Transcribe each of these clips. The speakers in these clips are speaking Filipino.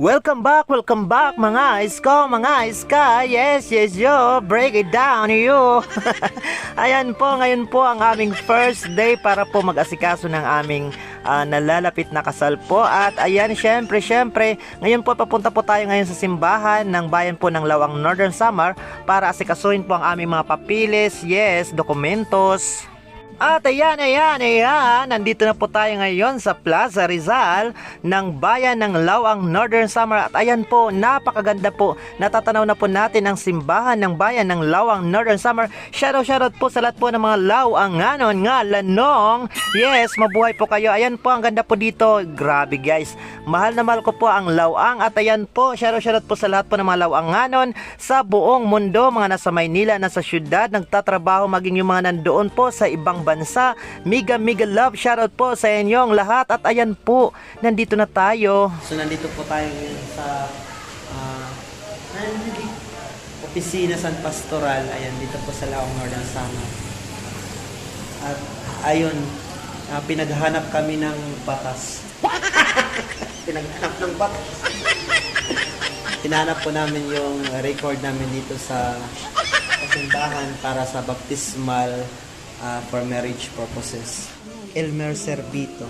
Welcome back mga isko, mga iska. Yes, yo, break it down you. Ayan po, ngayon po ang aming first day para po mag-asikaso ng aming nalalapit na kasal po. At ayan, syempre, ngayon po papunta po tayo ngayon sa simbahan ng bayan po ng Lawang Northern Samar para asikasuhin po ang aming mga papilis, yes, dokumentos. At ayan, nandito na po tayo ngayon sa Plaza Rizal ng bayan ng Lawang Northern Samar. At ayan po, napakaganda po, natatanaw na po natin ang simbahan ng bayan ng Lawang Northern Samar. Shoutout po sa lahat po ng mga Lawanganon nga lanong. Yes, mabuhay po kayo. Ayan po, ang ganda po dito. Grabe guys, mahal na mahal ko po ang Lawang. At ayan po, shoutout po sa lahat po ng mga Lawanganon sa buong mundo, mga nasa Maynila, nasa syudad, nagtatrabaho, maging yung mga nandoon po sa ibang bansa. Mega love, shoutout po sa inyong lahat. At ayan po, nandito na tayo. So nandito po tayo ngayon sa opisina San Pastoral. Ayan, dito po sa Lawang Northern Samar. At ayun, pinaghanap kami ng batas. Pinaghanap ng batas. Hinahanap po namin yung record namin dito sa simbahan para sa baptismal for marriage purposes. Elmer Servito.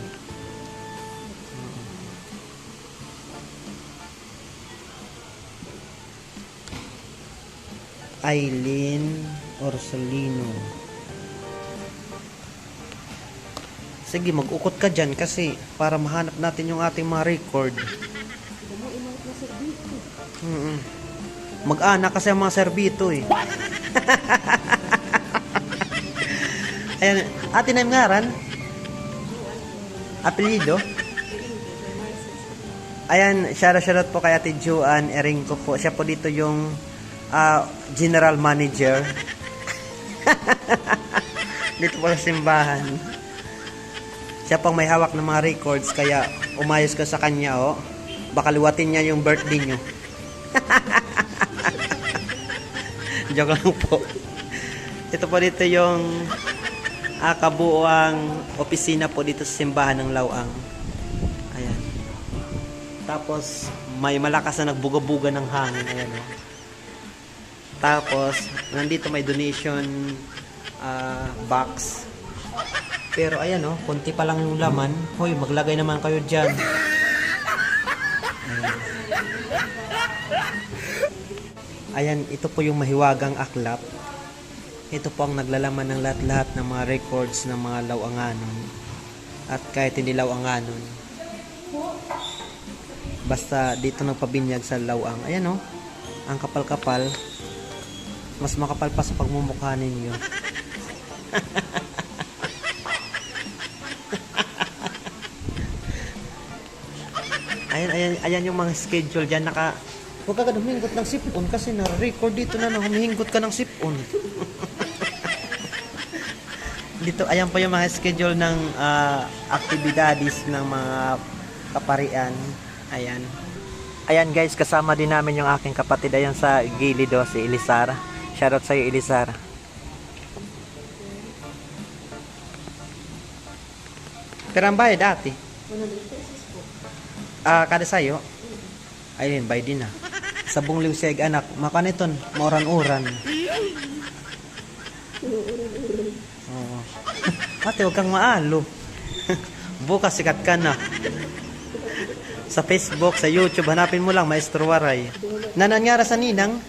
Aileen Orsolino. Sige, mag-ukot ka dyan kasi para mahanap natin yung ating mga record. Mag-anak kasi ang mga Servito eh. Ayan, ate na yung ngaran? Apelido? Ayan, shoutout po kay ate Joanne Eringco po. Siya po dito yung general manager. Dito po sa simbahan. Siya pang may hawak ng mga records, kaya umayos ka sa kanya, oh. Baka liwatin niya yung birthday nyo. Joke lang po. Ito po dito yung kabuuang opisina po dito sa simbahan ng Lawang. Ayan. Tapos may malakas na nagbuga-buga ng hangin. Ayan, oh. Tapos nandito may donation box. Pero ayan, oh, konti pa lang yung laman. Hoy, maglagay naman kayo dyan. Ayan, ito po yung mahiwagang aklap. Ito po ang naglalaman ng lahat-lahat ng mga records ng mga Lawanganon. At kahit hindi Lawanganon, basta dito nagpabinyag sa Lawang. Ayan, oh, ang kapal-kapal. Mas makapal pa sa pagmumukha ninyo. Ayan yung mga schedule dyan. Huwag ka humihingot ng sipon kasi na-record dito na humihingot ka ng sipon. Dito, ayan po yung mga schedule ng aktibidades ng mga kaparian. Ayan. Ayan guys, kasama din namin yung aking kapatid. Ayan sa gilid, si Elisar. Shoutout sa'yo, Elisar. Pero ang bayad dati? 100 pesos po. Kada sa'yo? Ayun, bayad din na. Sabong liwseg anak, makaniton, mauran-uran. Oo. Ate, huwag kang maalo. Bukas sikat ka na. Sa Facebook, sa YouTube, hanapin mo lang, Maestro Waray. Nananyara sa ninang?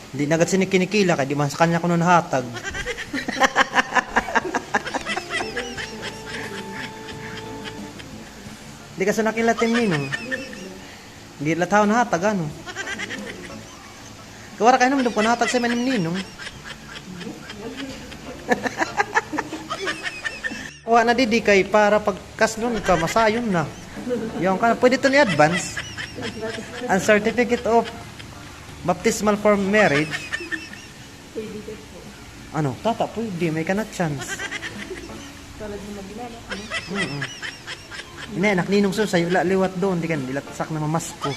Hindi nagat sinikinikila, kaya di man sa kanya ko nun hatag. Hindi ka sa nakilatim ninong? Hindi lataw na hatag, ano? Kawara kayo naman doon po nahatag sa manim ninong. Kuha na didi kay para pagkas nun ka, masayon na. Yung ka, pwede ito ni-advance. Ang certificate of baptismal for marriage. Ano? Tata, pwede. May ka na chance. Ina, anak ninong so, sa'yo liwat doon. Di ka nilatsak na mamasko.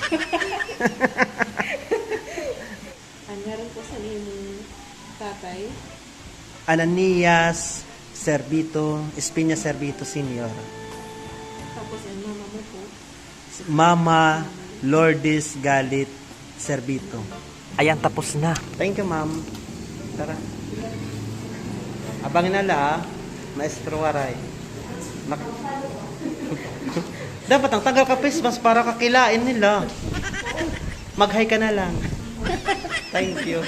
Meron po sa ninong tatay. Ananias Servito, Espina Servito Senior. Tapos ang mama mo po. Mama Lourdes Galit Servito. Ayan, tapos na. Thank you, ma'am. Tara. Abangin nala, Maestro Waray. Dapat ang tagal ka Christmas para kakilain nila. Mag-hi ka na lang. Thank you.